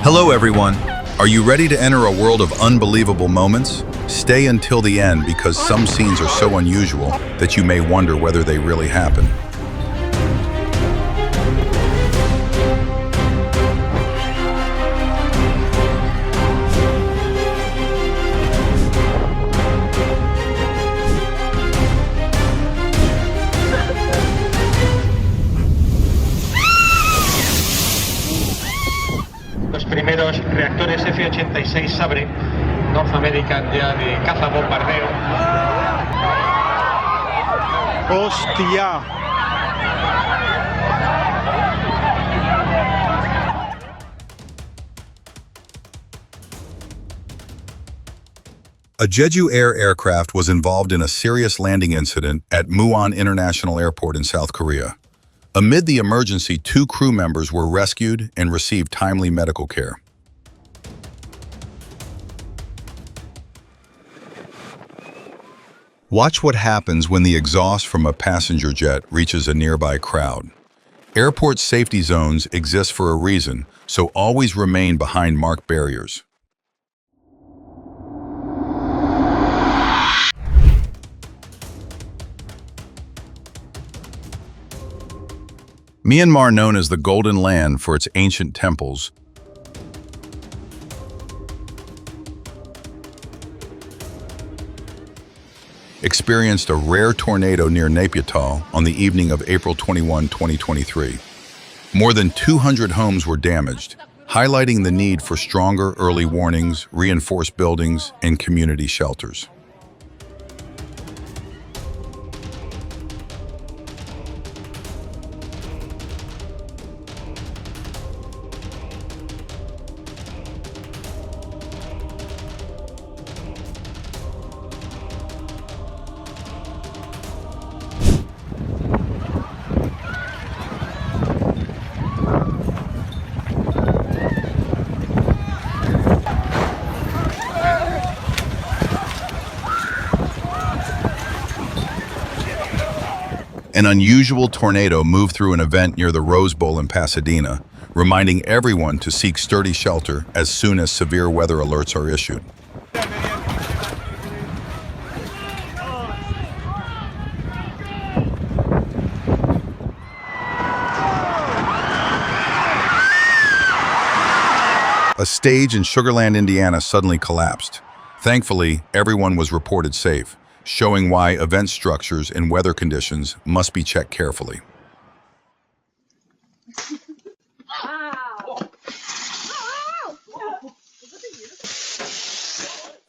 Hello everyone. Are you ready to enter a world of unbelievable moments? Stay until the end because some scenes are so unusual that you may wonder whether they really happen. Los primeros reactores F-86 Sabre, North American ya de caza bombardeo. ¡Hostia! A Jeju Air aircraft was involved in a serious landing incident at Muan International Airport in South Korea. Amid the emergency, 2 crew members were rescued and received timely medical care. Watch what happens when the exhaust from a passenger jet reaches a nearby crowd. Airport safety zones exist for a reason, so always remain behind marked barriers. Myanmar, known as the Golden Land for its ancient temples, experienced a rare tornado near Naypyidaw on the evening of April 21, 2023. More than 200 homes were damaged, highlighting the need for stronger early warnings, reinforced buildings, and community shelters. An unusual tornado moved through an event near the Rose Bowl in Pasadena, reminding everyone to seek sturdy shelter as soon as severe weather alerts are issued. A stage in Sugar Land, Indiana suddenly collapsed. Thankfully, everyone was reported safe, showing why event structures and weather conditions must be checked carefully.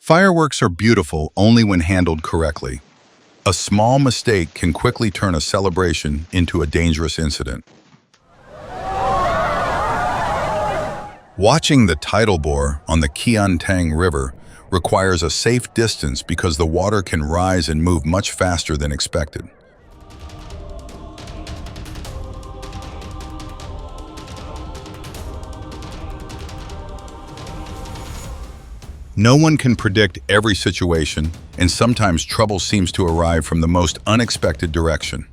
Fireworks are beautiful only when handled correctly. A small mistake can quickly turn a celebration into a dangerous incident. Watching the tidal bore on the Kiantang River requires a safe distance because the water can rise and move much faster than expected. No one can predict every situation, and sometimes trouble seems to arrive from the most unexpected direction.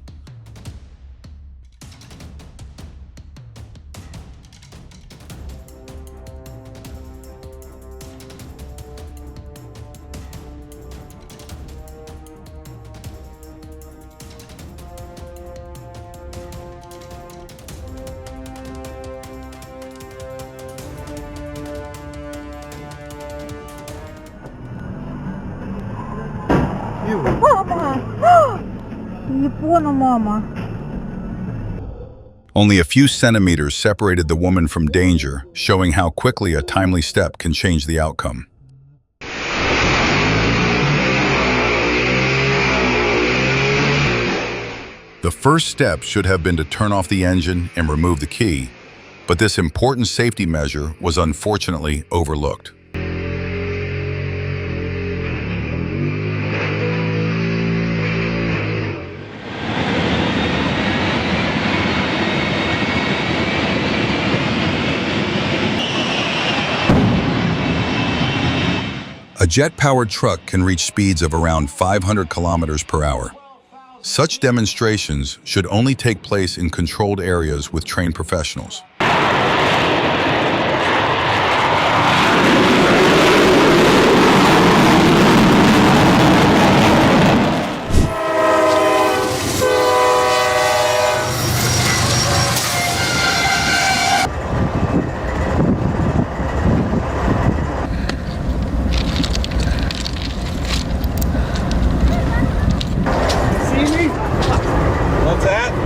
Мама! Не понял, мама. Only a few centimeters separated the woman from danger, showing how quickly a timely step can change the outcome. The first step should have been to turn off the engine and remove the key, but this important safety measure was unfortunately overlooked. A jet-powered truck can reach speeds of around 500 kilometers per hour. Such demonstrations should only take place in controlled areas with trained professionals.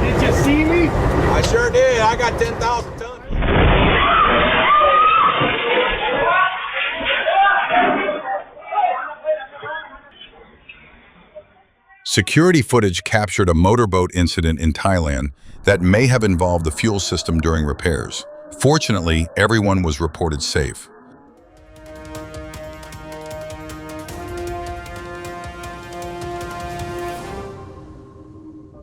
Did you see me? I sure did. I got 10,000 tons. Security footage captured a motorboat incident in Thailand that may have involved the fuel system during repairs. Fortunately, everyone was reported safe.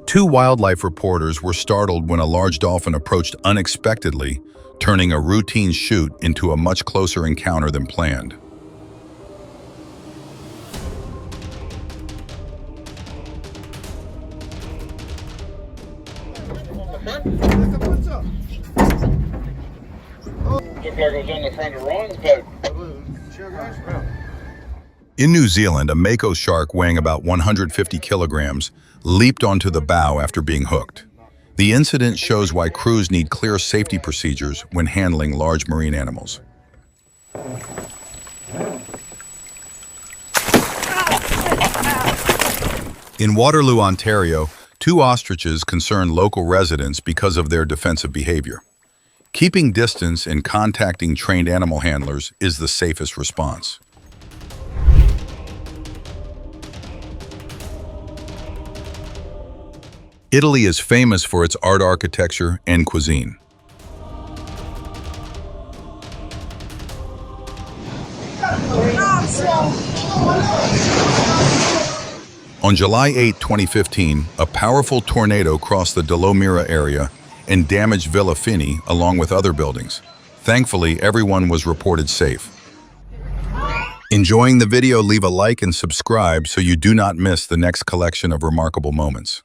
Two wildlife reporters were startled when a large dolphin approached unexpectedly, turning a routine shoot into a much closer encounter than planned. Looked like it was on the front of the wrong boat. In New Zealand, a mako shark weighing about 150 kilograms leaped onto the bow after being hooked. The incident shows why crews need clear safety procedures when handling large marine animals. In Waterloo, Ontario, two ostriches concerned local residents because of their defensive behavior. Keeping distance and contacting trained animal handlers is the safest response. Italy is famous for its art architecture and cuisine. On July 8, 2015, a powerful tornado crossed the Dolomira area and damaged Villa Fini along with other buildings. Thankfully, everyone was reported safe. Enjoying the video, leave a like and subscribe so you do not miss the next collection of remarkable moments.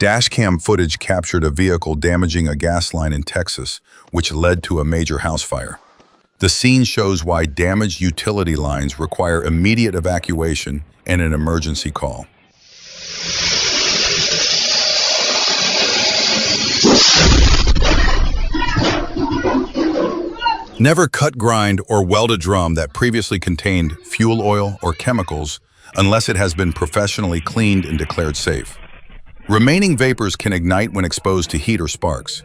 Dashcam footage captured a vehicle damaging a gas line in Texas, which led to a major house fire. The scene shows why damaged utility lines require immediate evacuation and an emergency call. Never cut, grind, or weld a drum that previously contained fuel oil or chemicals unless it has been professionally cleaned and declared safe. Remaining vapors can ignite when exposed to heat or sparks.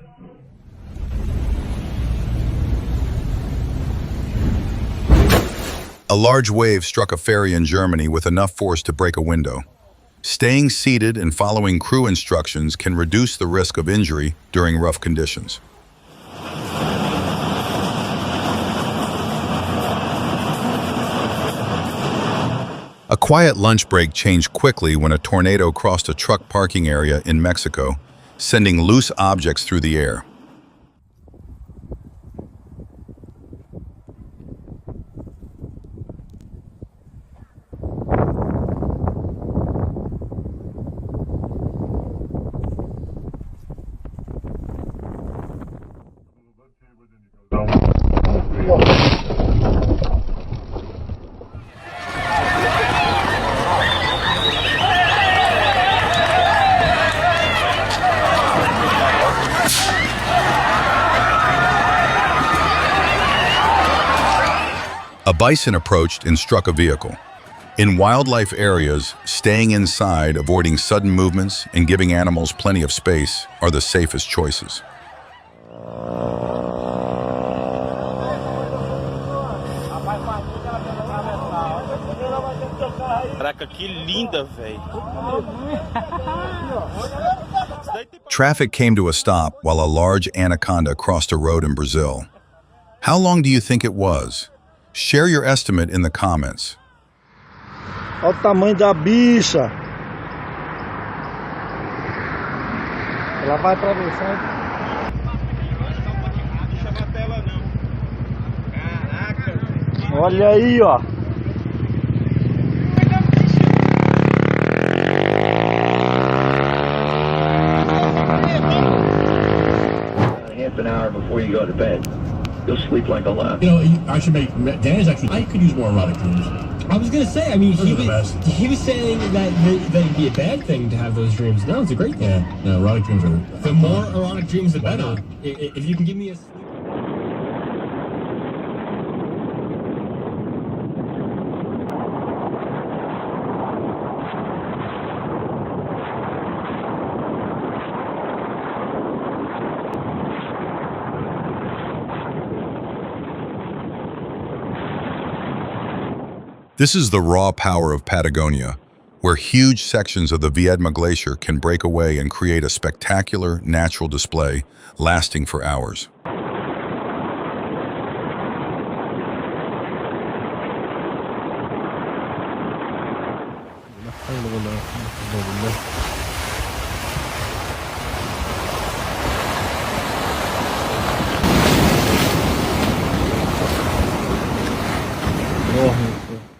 A large wave struck a ferry in Germany with enough force to break a window. Staying seated and following crew instructions can reduce the risk of injury during rough conditions. A quiet lunch break changed quickly when a tornado crossed a truck parking area in Mexico, sending loose objects through the air. A bison approached and struck a vehicle. In wildlife areas, staying inside, avoiding sudden movements, and giving animals plenty of space are the safest choices. Caraca, que linda, velho. Traffic came to a stop while a large anaconda crossed a road in Brazil. How long do you think it was? Share your estimate in the comments. Olha o tamanho da bicha. Ela vai atravessar. Não chama a tela, não. Caraca. Olha aí, ó. Half an hour before you go to bed. You'll sleep like a lamb. You know, I should make Dan's actually. I could use more erotic dreams. I was gonna say, I mean, he was saying that it'd be a bad thing to have those dreams. No, it's a great thing. Yeah, erotic dreams are... The more erotic dreams, the better. If you can give me a... This is the raw power of Patagonia, where huge sections of the Viedma Glacier can break away and create a spectacular natural display lasting for hours.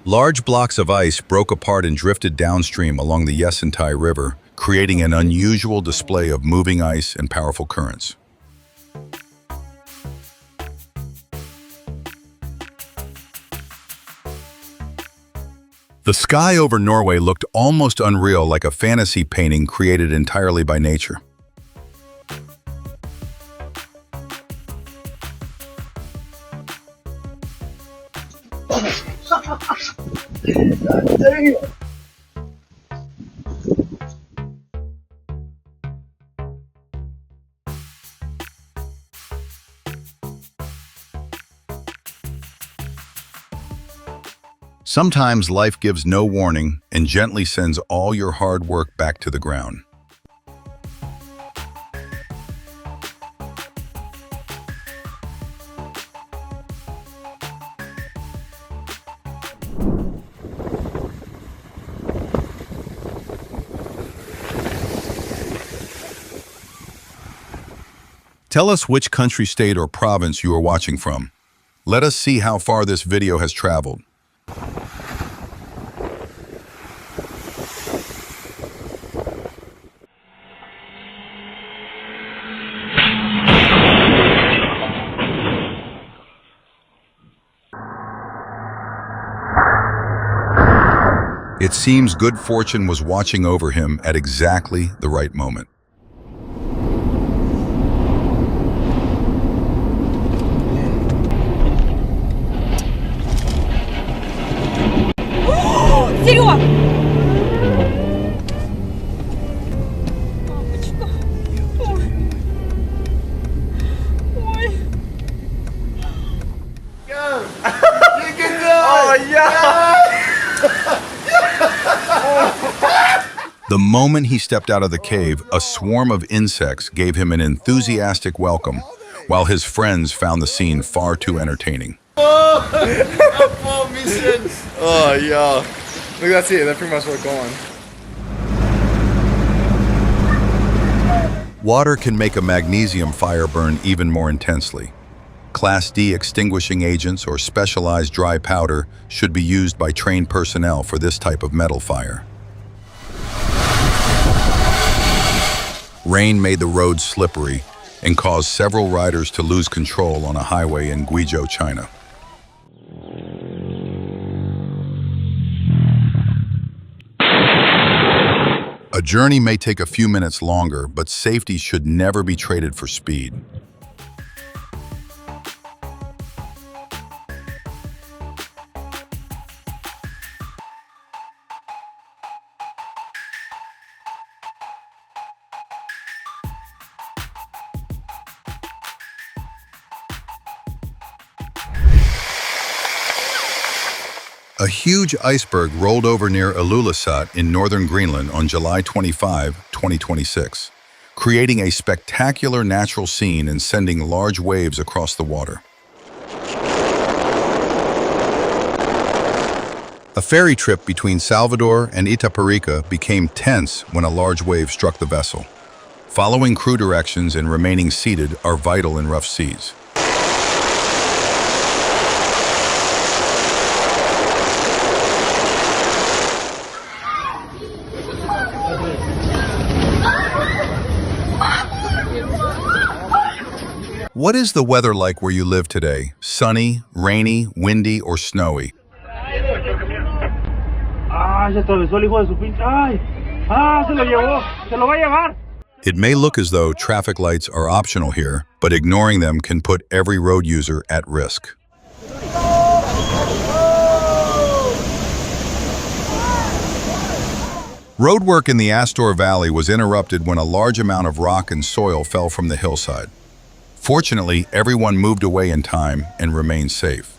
Large blocks of ice broke apart and drifted downstream along the Yesentai River, creating an unusual display of moving ice and powerful currents. The sky over Norway looked almost unreal, like a fantasy painting created entirely by nature. Sometimes life gives no warning and gently sends all your hard work back to the ground. Tell us which country, state, or province you are watching from. Let us see how far this video has traveled. It seems good fortune was watching over him at exactly the right moment. Серега! Ой. The moment he stepped out of the cave, a swarm of insects gave him an enthusiastic welcome, while his friends found the scene far too entertaining. Oh, yeah. Look, that's it. That's pretty much what's going. Water can make a magnesium fire burn even more intensely. Class D extinguishing agents or specialized dry powder should be used by trained personnel for this type of metal fire. Rain made the roads slippery and caused several riders to lose control on a highway in Guizhou, China. A journey may take a few minutes longer, but safety should never be traded for speed. A huge iceberg rolled over near Ilulissat in northern Greenland on July 25, 2026, creating a spectacular natural scene and sending large waves across the water. A ferry trip between Salvador and Itaparica became tense when a large wave struck the vessel. Following crew directions and remaining seated are vital in rough seas. What is the weather like where you live today? Sunny, rainy, windy, or snowy? ¡Ay, se atravesó el hijo de su pinche! ¡Ay! ¡Ah, se lo llevó! ¡Se lo va a llevar! It may look as though traffic lights are optional here, but ignoring them can put every road user at risk. Roadwork in the Astor Valley was interrupted when a large amount of rock and soil fell from the hillside. Fortunately, everyone moved away in time and remained safe.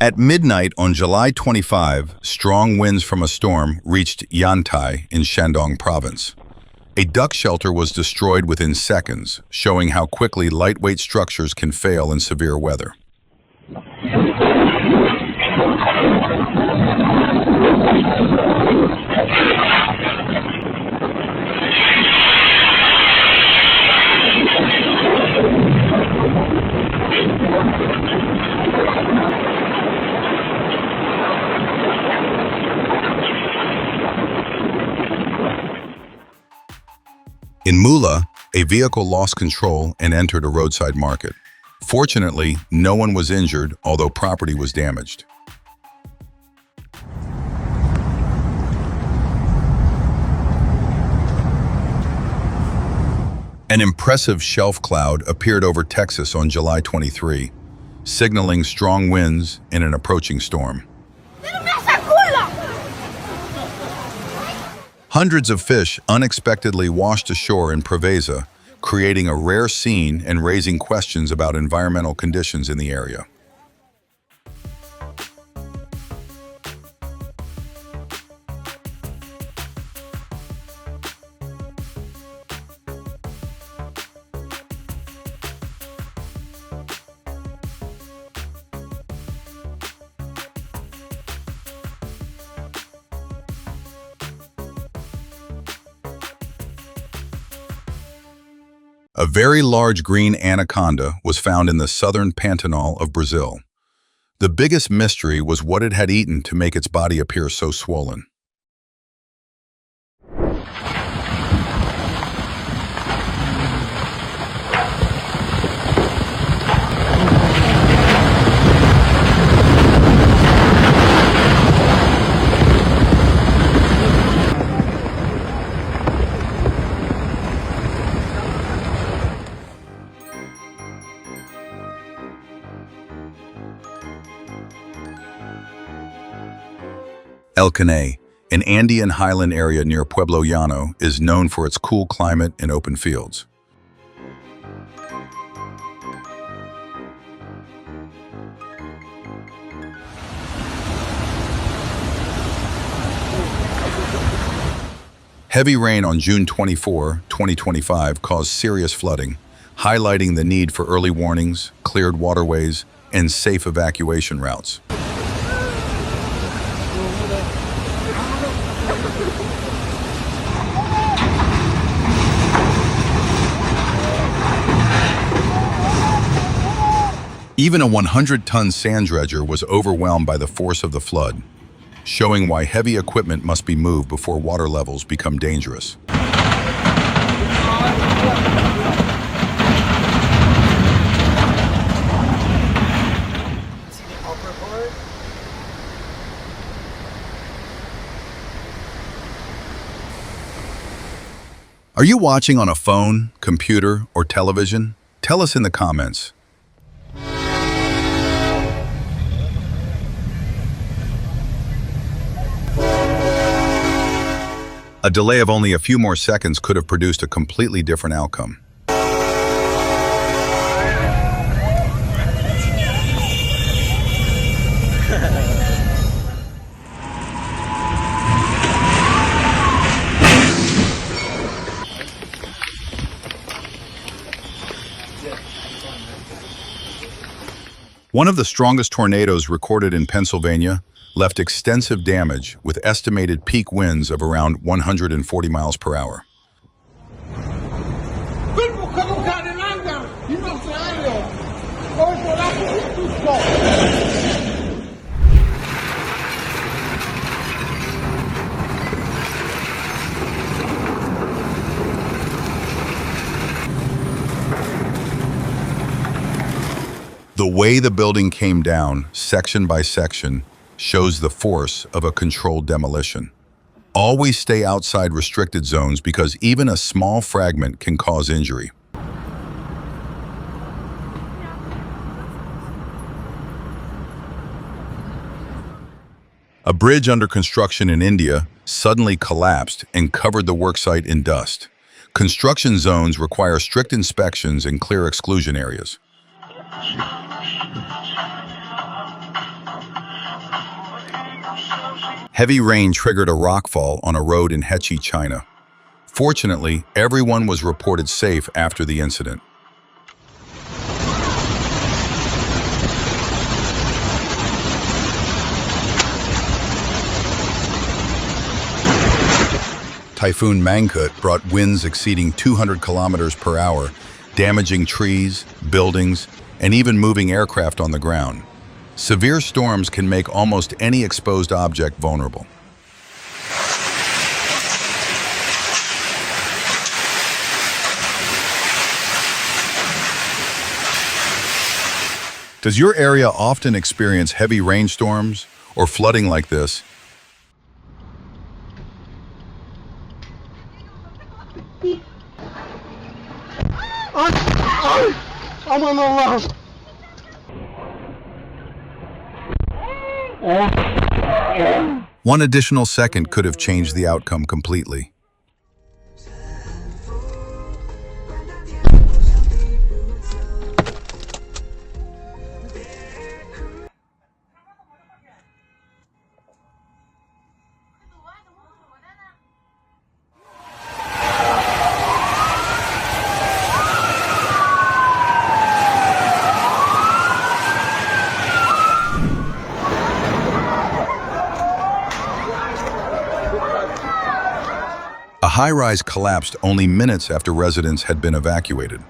At midnight on July 25, strong winds from a storm reached Yantai in Shandong province. A duck shelter was destroyed within seconds, showing how quickly lightweight structures can fail in severe weather. In Mula, a vehicle lost control and entered a roadside market. Fortunately, no one was injured, although property was damaged. An impressive shelf cloud appeared over Texas on July 23, signaling strong winds and an approaching storm. Hundreds of fish unexpectedly washed ashore in Preveza, creating a rare scene and raising questions about environmental conditions in the area. A very large green anaconda was found in the southern Pantanal of Brazil. The biggest mystery was what it had eaten to make its body appear so swollen. El Caney, an Andean highland area near Pueblo Llano, is known for its cool climate and open fields. Heavy rain on June 24, 2025 caused serious flooding, highlighting the need for early warnings, cleared waterways, and safe evacuation routes. Even a 100-ton sand dredger was overwhelmed by the force of the flood, showing why heavy equipment must be moved before water levels become dangerous. Are you watching on a phone, computer, or television? Tell us in the comments. A delay of only a few more seconds could have produced a completely different outcome. One of the strongest tornadoes recorded in Pennsylvania left extensive damage with estimated peak winds of around 140 miles per hour. The way the building came down, section by section, shows the force of a controlled demolition. Always stay outside restricted zones because even a small fragment can cause injury. A bridge under construction in India suddenly collapsed and covered the worksite in dust. Construction zones require strict inspections and clear exclusion areas. Heavy rain triggered a rockfall on a road in Hechi, China. Fortunately, everyone was reported safe after the incident. Typhoon Mangkhut brought winds exceeding 200 kilometers per hour, damaging trees, buildings, and even moving aircraft on the ground. Severe storms can make almost any exposed object vulnerable. Does your area often experience heavy rainstorms or flooding like this? I'm on the left. One additional second could have changed the outcome completely. A high-rise collapsed only minutes after residents had been evacuated.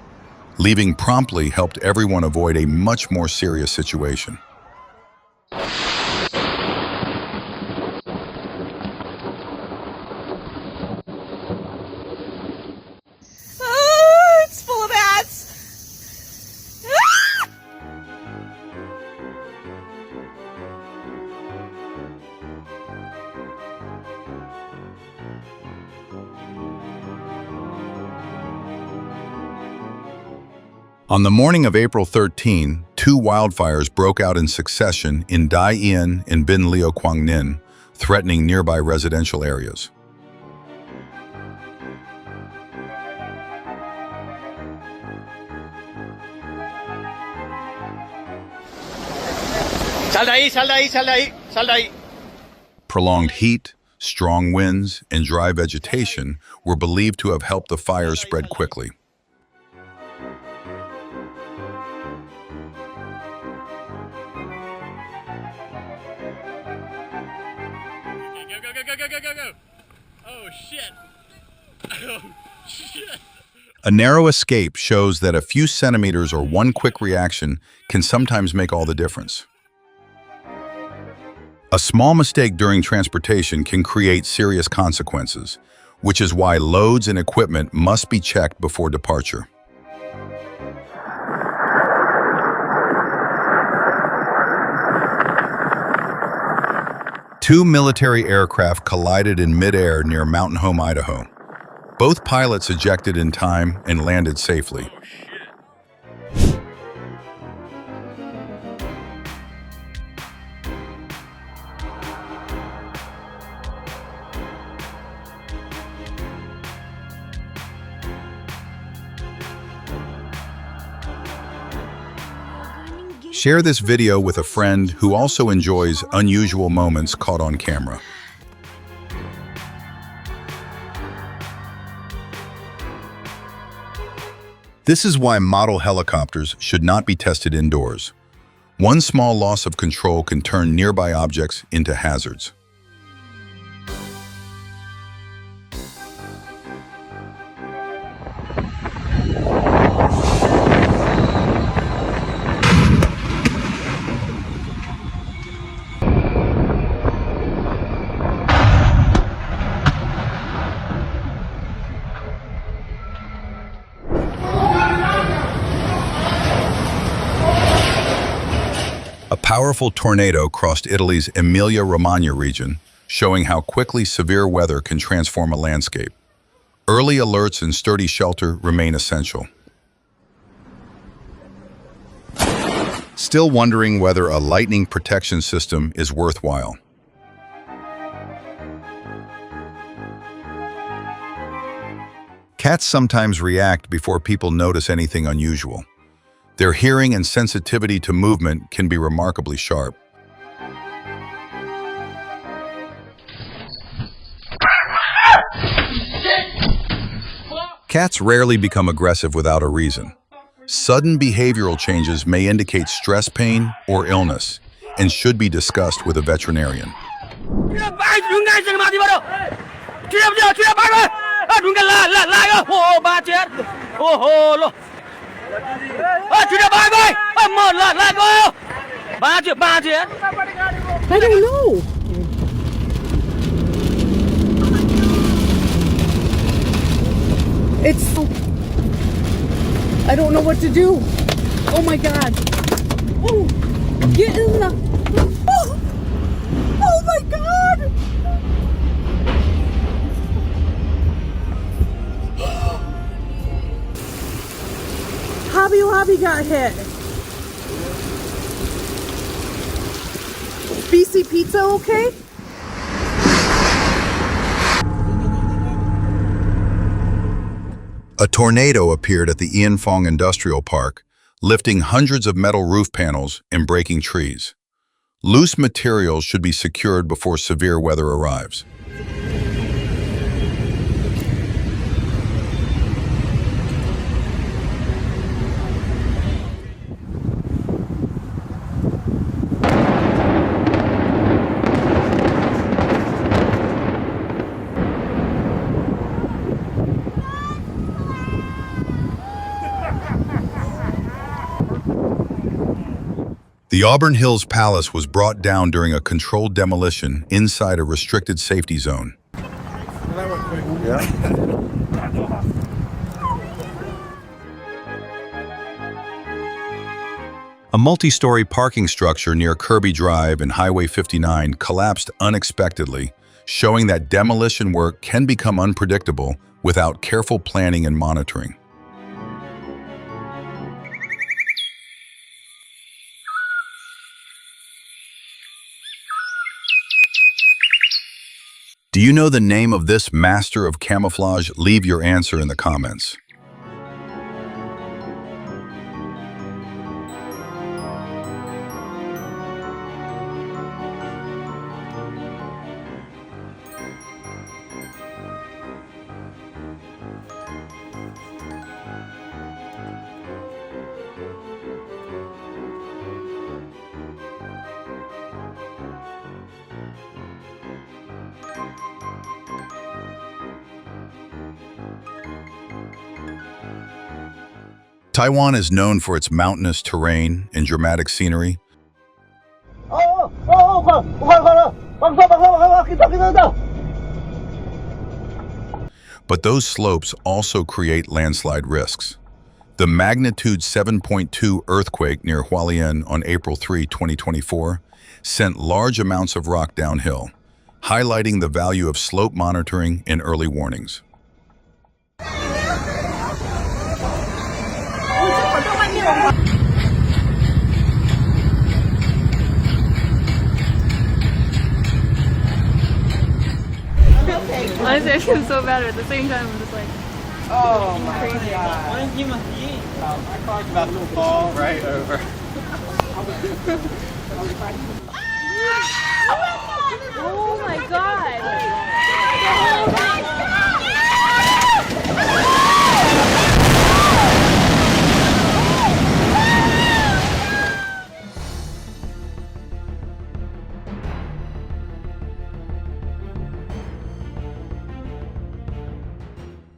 Leaving promptly helped everyone avoid a much more serious situation. It's full of bats. On the morning of April 13, two wildfires broke out in succession in Dai Yin and Bin Liu Quang Ninh, threatening nearby residential areas. Sal de ahí, sal de ahí, sal de ahí, sal de ahí. Prolonged heat, strong winds, and dry vegetation were believed to have helped the fires spread quickly. Go. Oh, shit. Oh, shit. A narrow escape shows that a few centimeters or one quick reaction can sometimes make all the difference. A small mistake during transportation can create serious consequences, which is why loads and equipment must be checked before departure. Two military aircraft collided in midair near Mountain Home, Idaho. Both pilots ejected in time and landed safely. Share this video with a friend who also enjoys unusual moments caught on camera. This is why model helicopters should not be tested indoors. One small loss of control can turn nearby objects into hazards. powerful tornado crossed Italy's Emilia-Romagna region, showing how quickly severe weather can transform a landscape. Early alerts and sturdy shelter remain essential. Still wondering whether a lightning protection system is worthwhile? Cats sometimes react before people notice anything unusual. Their hearing and sensitivity to movement can be remarkably sharp. Cats rarely become aggressive without a reason. Sudden behavioral changes may indicate stress pain or illness and should be discussed with a veterinarian. I don't know. I don't know what to do. Oh my God. Oh, get in the. Oh my God. Hobby got hit. BC Pizza okay? A tornado appeared at the Ian Fong Industrial Park, lifting hundreds of metal roof panels and breaking trees. Loose materials should be secured before severe weather arrives. The Auburn Hills Palace was brought down during a controlled demolition inside a restricted safety zone. A multi-story parking structure near Kirby Drive and Highway 59 collapsed unexpectedly, showing that demolition work can become unpredictable without careful planning and monitoring. Do you know the name of this master of camouflage? Leave your answer in the comments. Taiwan is known for its mountainous terrain and dramatic scenery. But those slopes also create landslide risks. The magnitude 7.2 earthquake near Hualien on April 3, 2024, sent large amounts of rock downhill, highlighting the value of slope monitoring and early warnings. Honestly, I feel so bad, but at the same time, I'm just like, Oh my crazy. God. I talked about the ball right over. oh my God.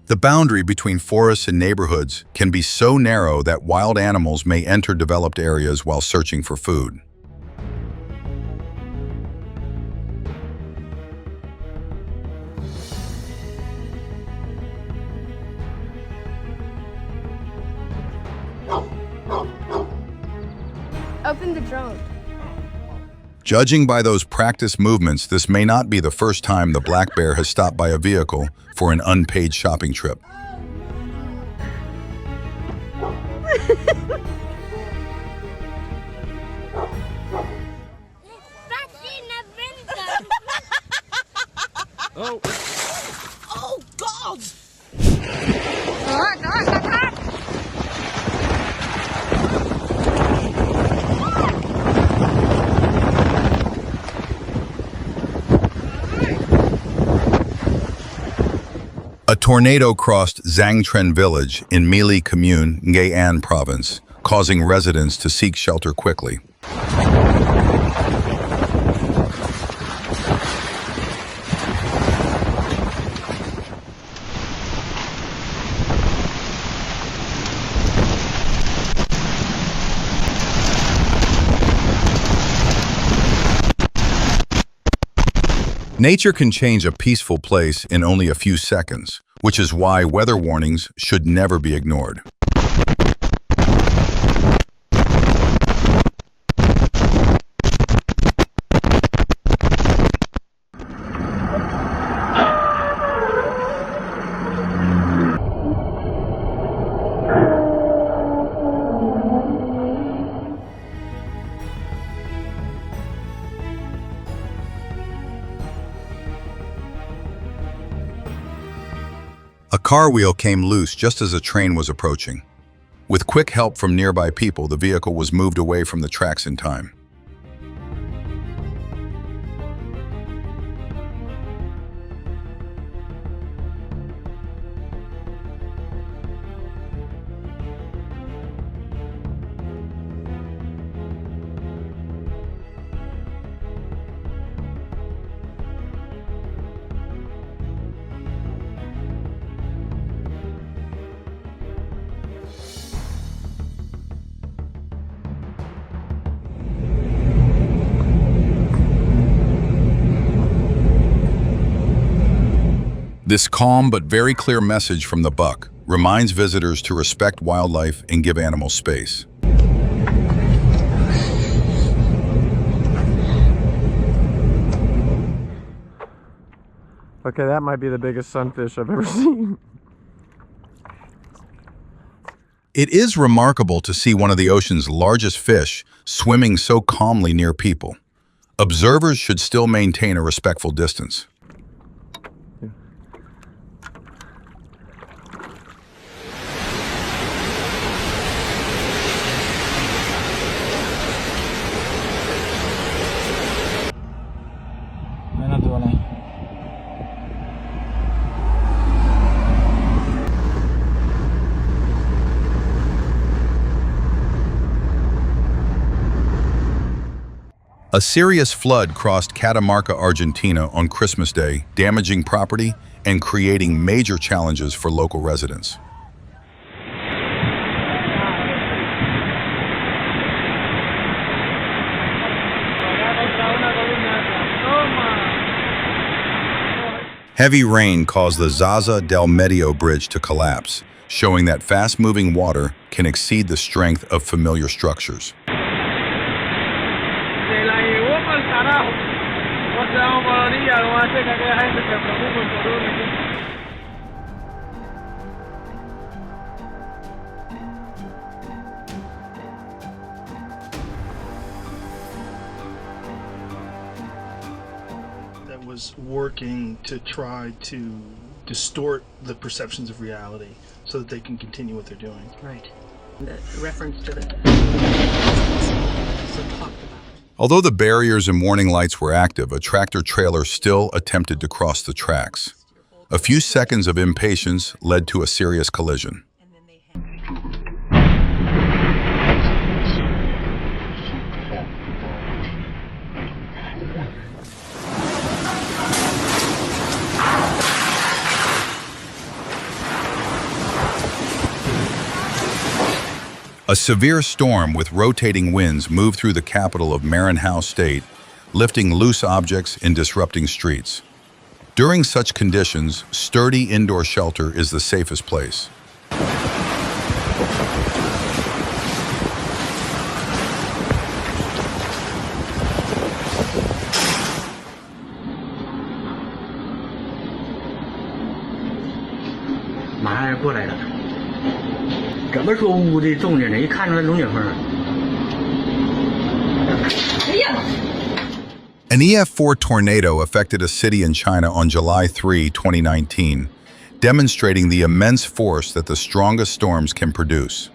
The boundary between forests and neighborhoods can be so narrow that wild animals may enter developed areas while searching for food. Open the drone. Judging by those practice movements, this may not be the first time the black bear has stopped by a vehicle for an unpaid shopping trip. Oh. Oh, God! A tornado crossed Zhangtren village in Mili Commune, Nghệ province, causing residents to seek shelter quickly. Nature can change a peaceful place in only a few seconds, which is why weather warnings should never be ignored. A car wheel came loose just as a train was approaching. With quick help from nearby people, the vehicle was moved away from the tracks in time. This calm but very clear message from the buck reminds visitors to respect wildlife and give animals space. Okay, that might be the biggest sunfish I've ever seen. It is remarkable to see one of the ocean's largest fish swimming so calmly near people. Observers should still maintain a respectful distance. A serious flood crossed Catamarca, Argentina on Christmas Day, damaging property and creating major challenges for local residents. Heavy rain caused the Zaza del Medio bridge to collapse, showing that fast-moving water can exceed the strength of familiar structures. That was working to try to distort the perceptions of reality so that they can continue what they're doing. Right. The reference to the so talked about. Although the barriers and warning lights were active, a tractor-trailer still attempted to cross the tracks. A few seconds of impatience led to a serious collision. A severe storm with rotating winds moved through the capital of Maranhão State, lifting loose objects and disrupting streets. During such conditions, sturdy indoor shelter is the safest place. 玩意过来了。这么说雾的重着呢，一看出来龙卷风。哎呀！ An EF4 tornado affected a city in China on July 3, 2019, demonstrating the immense force that the strongest storms can produce.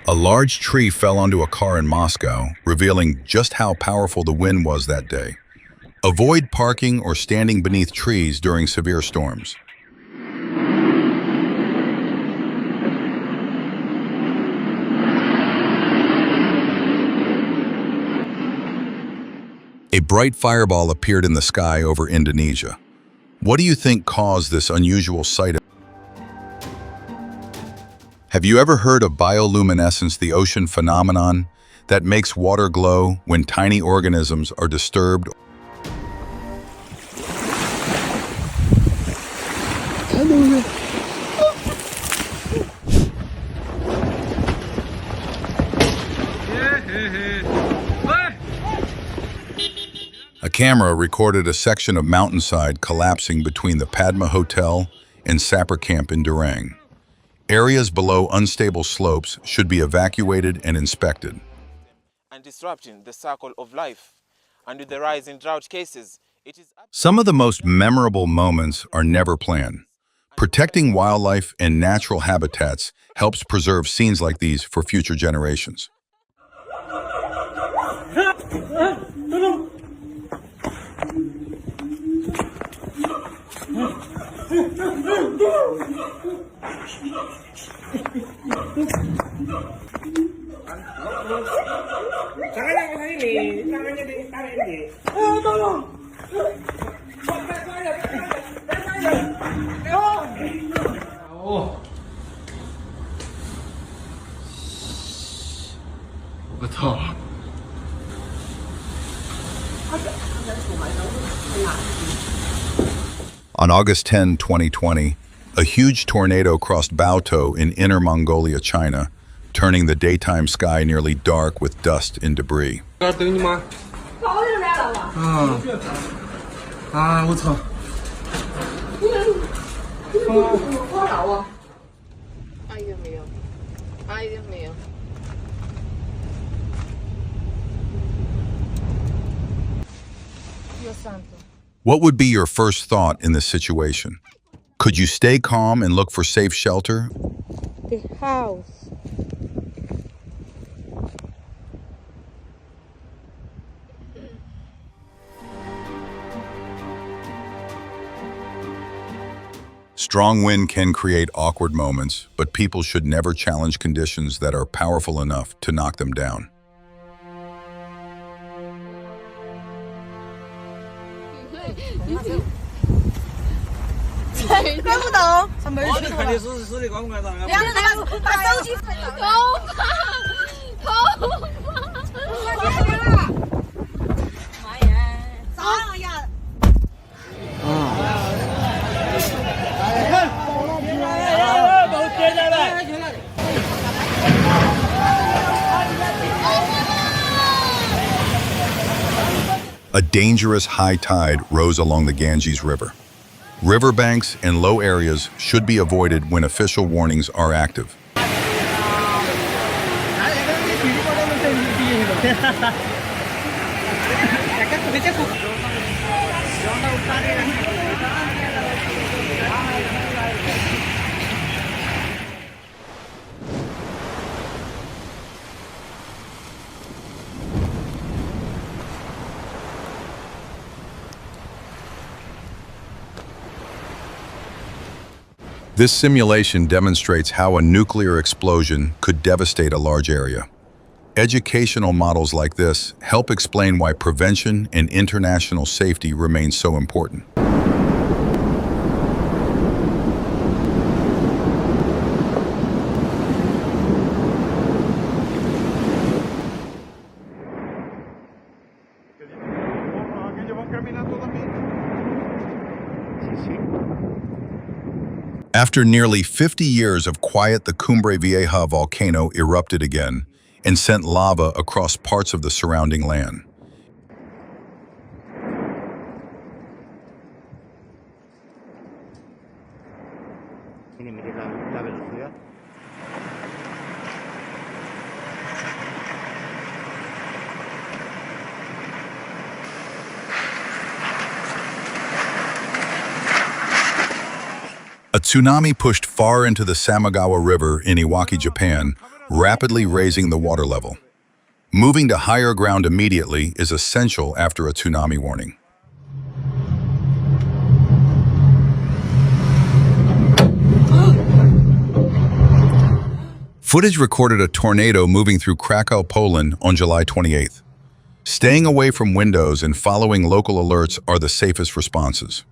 A large tree fell onto a car in Moscow, revealing just how powerful the wind was that day. Avoid parking or standing beneath trees during severe storms. A bright fireball appeared in the sky over Indonesia. What do you think caused this unusual sight? Have you ever heard of bioluminescence, the ocean phenomenon that makes water glow when tiny organisms are disturbed? A camera recorded a section of mountainside collapsing between the Padma Hotel and Sapper Camp in Durang. Areas below unstable slopes should be evacuated and inspected. And disrupting the cycle of life. And with the rise in drought cases, it is... Some of the most memorable moments are never planned. Protecting wildlife and natural habitats helps preserve scenes like these for future generations. On August 10, 2020, a huge tornado crossed Baotou in Inner Mongolia, China, turning the daytime sky nearly dark with dust and debris. What would be your first thought in this situation? Could you stay calm and look for safe shelter? The house. Strong wind can create awkward moments, but people should never challenge conditions that are powerful enough to knock them down. A dangerous high tide rose along the Ganges River. Riverbanks and low areas should be avoided when official warnings are active. This simulation demonstrates how a nuclear explosion could devastate a large area. Educational models like this help explain why prevention and international safety remain so important. After nearly 50 years of quiet, the Cumbre Vieja volcano erupted again and sent lava across parts of the surrounding land. A tsunami pushed far into the Samagawa River in Iwaki, Japan, rapidly raising the water level. Moving to higher ground immediately is essential after a tsunami warning. Footage recorded a tornado moving through Krakow, Poland on July 28th. Staying away from windows and following local alerts are the safest responses.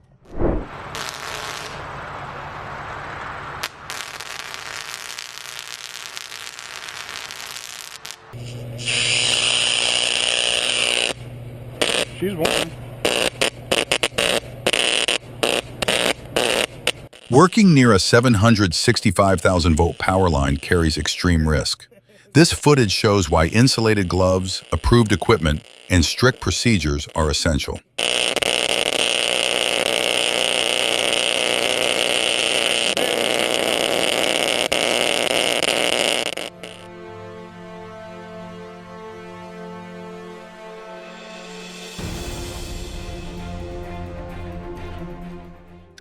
She's warm. Working near a 765,000-volt power line carries extreme risk. This footage shows why insulated gloves, approved equipment, and strict procedures are essential.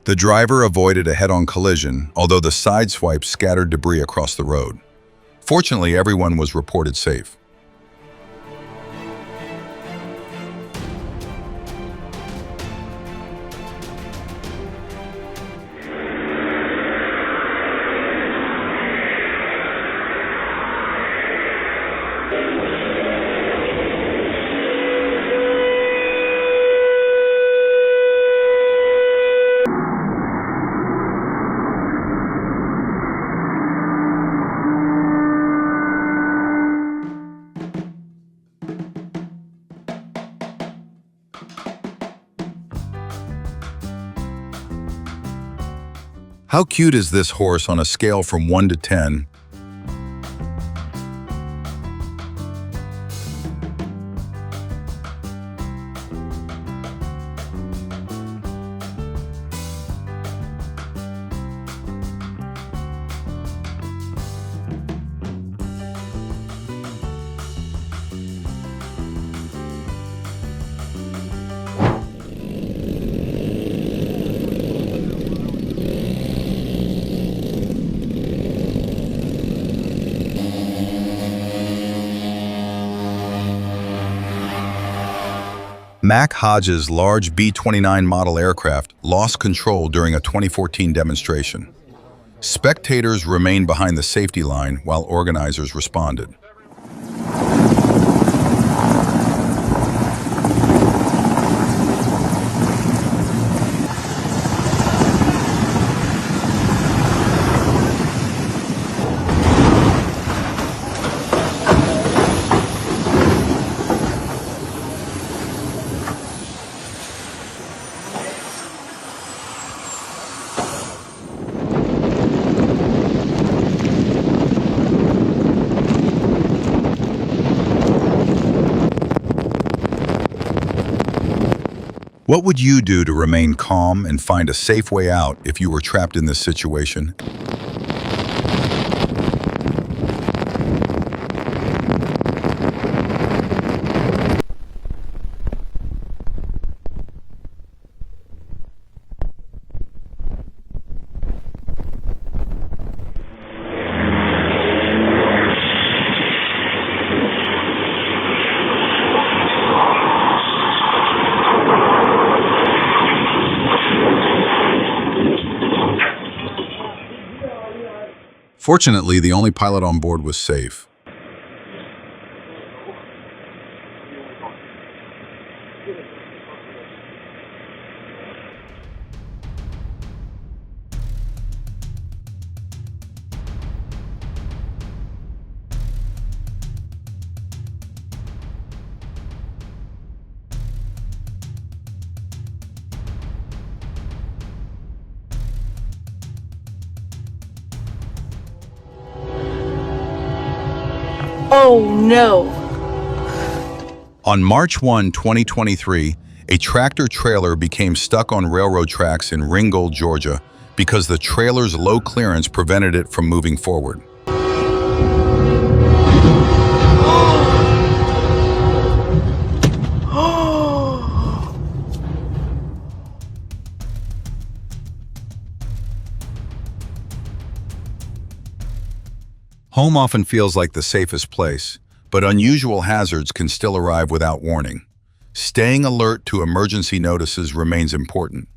The driver avoided a head-on collision, although the side swipe scattered debris across the road. Fortunately, everyone was reported safe. How cute is this horse on a scale from 1 to 10? Mack Hodges' large B-29 model aircraft lost control during a 2014 demonstration. Spectators remained behind the safety line while organizers responded. What would you do to remain calm and find a safe way out if you were trapped in this situation? Fortunately, the only pilot on board was safe. Oh no. On March 1, 2023, a tractor-trailer became stuck on railroad tracks in Ringgold, Georgia, because the trailer's low clearance prevented it from moving forward. Home often feels like the safest place, but unusual hazards can still arrive without warning. Staying alert to emergency notices remains important.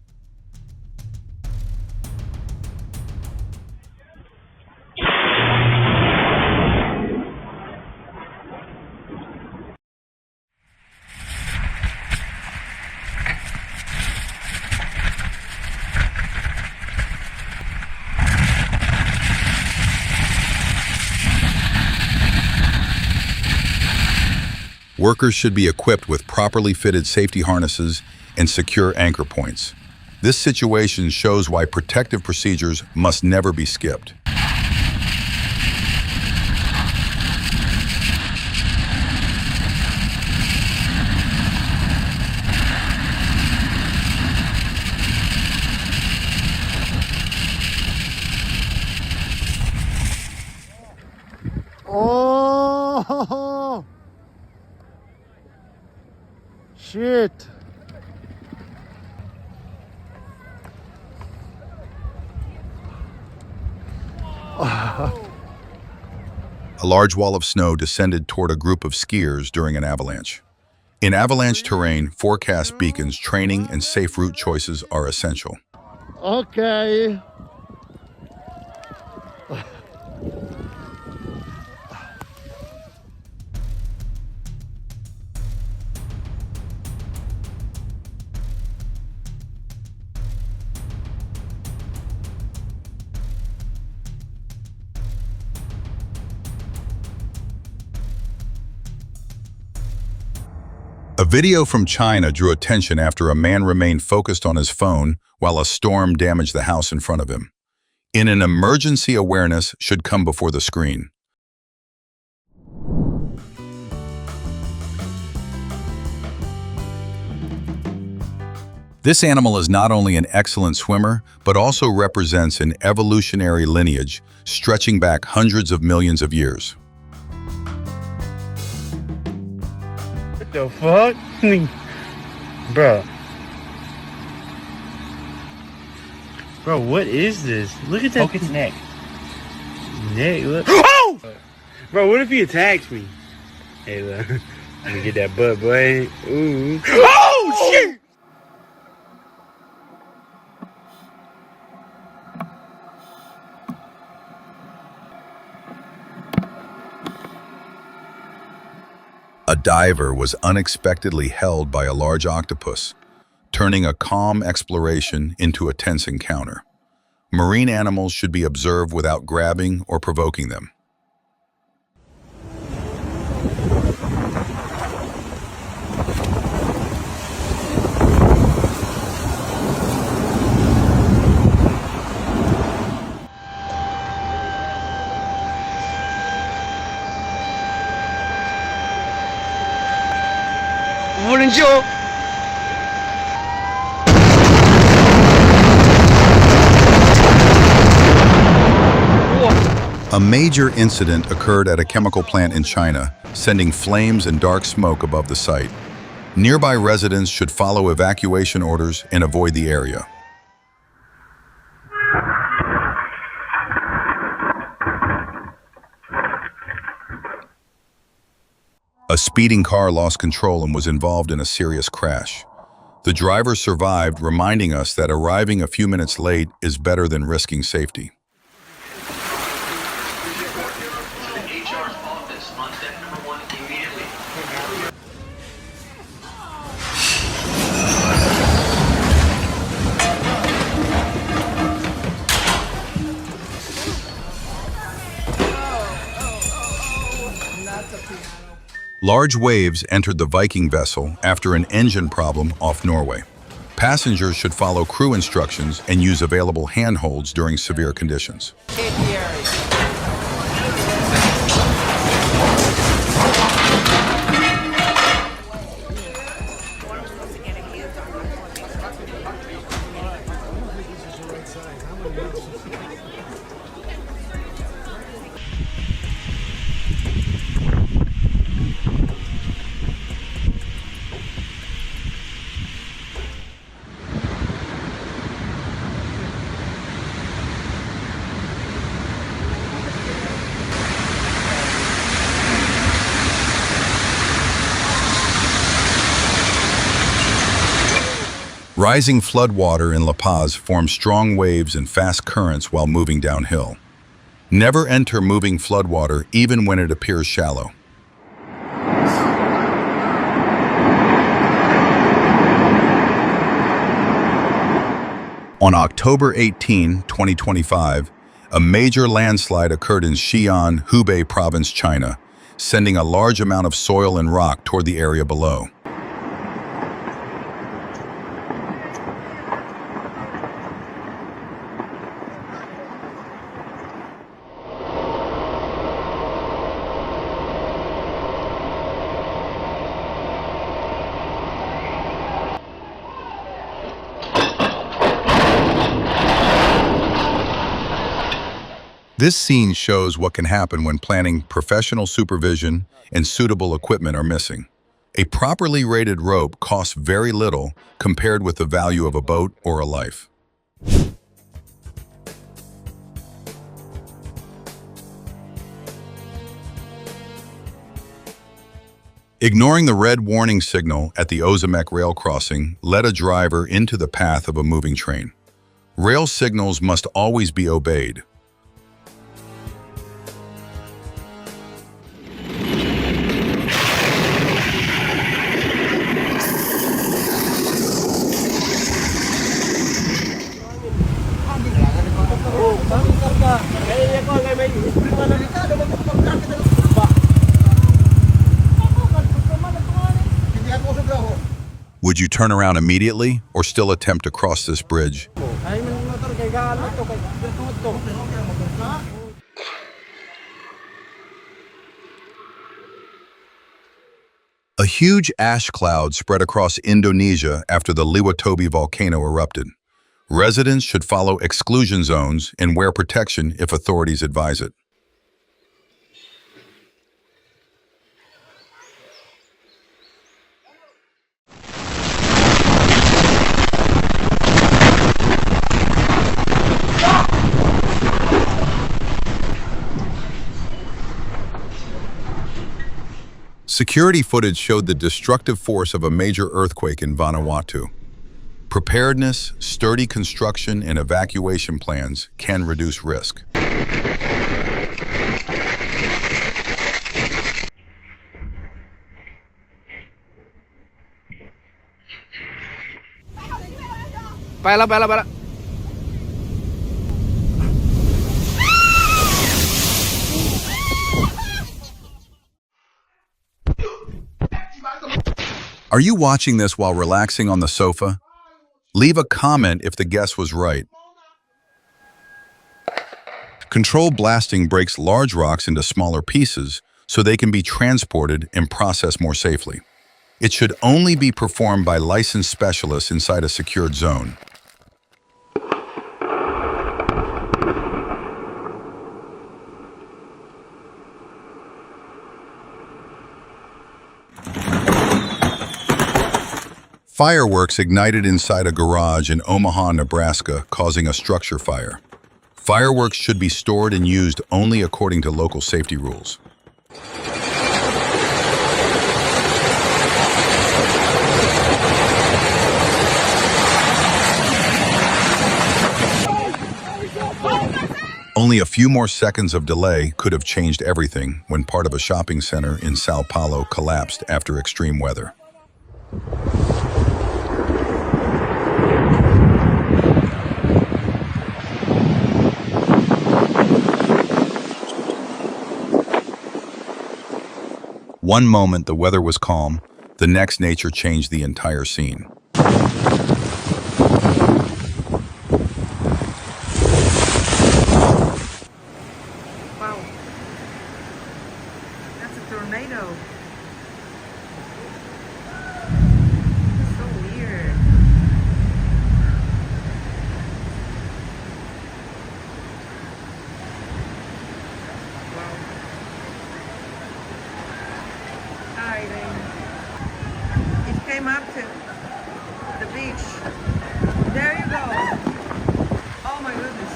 Workers should be equipped with properly fitted safety harnesses and secure anchor points. This situation shows why protective procedures must never be skipped. Oh! Shit! A large wall of snow descended toward a group of skiers during an avalanche. In avalanche terrain, forecast beacons, training, and safe route choices are essential. Okay. A video from China drew attention after a man remained focused on his phone while a storm damaged the house in front of him. In an emergency, awareness should come before the screen. This animal is not only an excellent swimmer, but also represents an evolutionary lineage stretching back hundreds of millions of years. What the fuck? Bro. Bro, what is this? Look at that. Poke its neck. Neck, look. Oh! Bro, what if he attacks me? Hey, look. Let me get that butt, boy. Ooh. Oh, shit! A diver was unexpectedly held by a large octopus, turning a calm exploration into a tense encounter. Marine animals should be observed without grabbing or provoking them. A major incident occurred at a chemical plant in China, sending flames and dark smoke above the site. Nearby residents should follow evacuation orders and avoid the area. A speeding car lost control and was involved in a serious crash. The driver survived, reminding us that arriving a few minutes late is better than risking safety. Large waves entered the Viking vessel after an engine problem off Norway. Passengers should follow crew instructions and use available handholds during severe conditions. Rising floodwater in La Paz forms strong waves and fast currents while moving downhill. Never enter moving floodwater even when it appears shallow. On October 18, 2025, a major landslide occurred in Xi'an, Hubei province, China, sending a large amount of soil and rock toward the area below. This scene shows what can happen when planning, professional supervision, and suitable equipment are missing. A properly rated rope costs very little compared with the value of a boat or a life. Ignoring the red warning signal at the Ozamek rail crossing led a driver into the path of a moving train. Rail signals must always be obeyed. Would you turn around immediately or still attempt to cross this bridge? A huge ash cloud spread across Indonesia after the Liwatobi volcano erupted. Residents should follow exclusion zones and wear protection if authorities advise it. Security footage showed the destructive force of a major earthquake in Vanuatu. Preparedness, sturdy construction, and evacuation plans can reduce risk. Para. Are you watching this while relaxing on the sofa? Leave a comment if the guess was right. Controlled blasting breaks large rocks into smaller pieces so they can be transported and processed more safely. It should only be performed by licensed specialists inside a secured zone. Fireworks ignited inside a garage in Omaha, Nebraska, causing a structure fire. Fireworks should be stored and used only according to local safety rules. Only a few more seconds of delay could have changed everything when part of a shopping center in Sao Paulo collapsed after extreme weather. One moment the weather was calm, the next nature changed the entire scene. Wow. That's a tornado. That's so weird. Wow. It came up to the beach. There you go. Oh my goodness.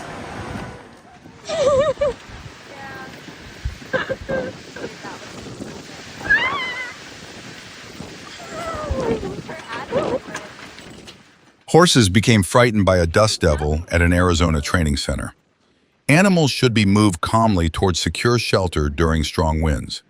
Horses became frightened by a dust devil at an Arizona training center. Animals should be moved calmly towards secure shelter during strong winds.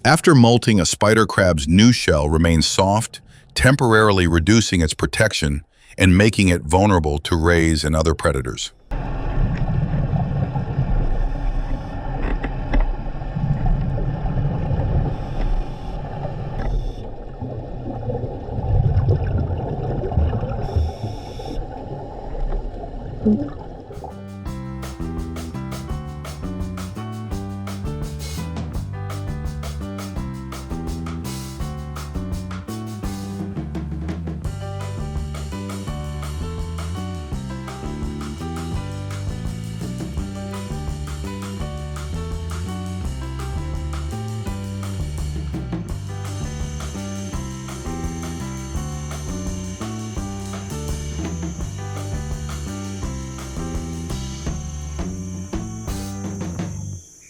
After molting, a spider crab's new shell remains soft, temporarily reducing its protection and making it vulnerable to rays and other predators.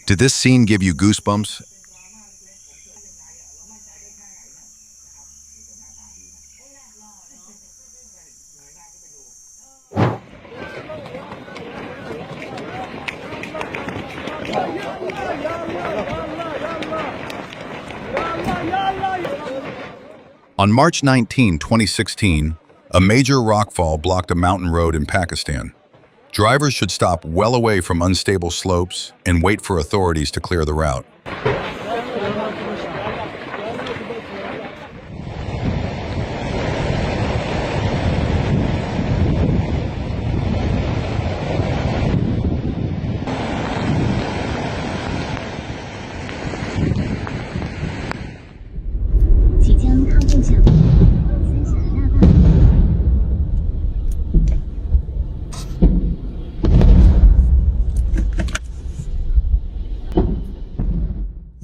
Did this scene give you goosebumps? On March 19, 2016, a major rockfall blocked a mountain road in Pakistan. Drivers should stop well away from unstable slopes and wait for authorities to clear the route.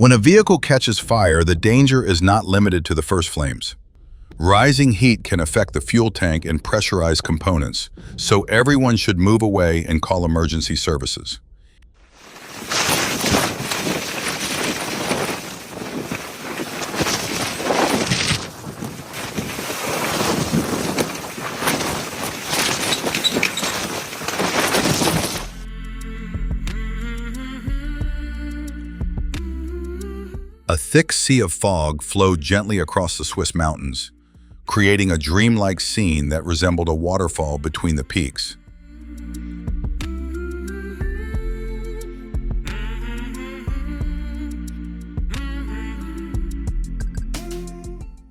When a vehicle catches fire, the danger is not limited to the first flames. Rising heat can affect the fuel tank and pressurized components, so everyone should move away and call emergency services. A thick sea of fog flowed gently across the Swiss mountains, creating a dreamlike scene that resembled a waterfall between the peaks.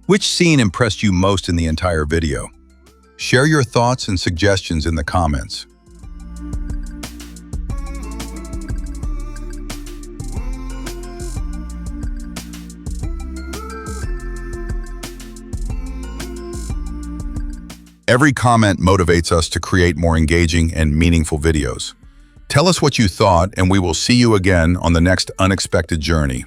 Which scene impressed you most in the entire video? Share your thoughts and suggestions in the comments. Every comment motivates us to create more engaging and meaningful videos. Tell us what you thought, and we will see you again on the next unexpected journey.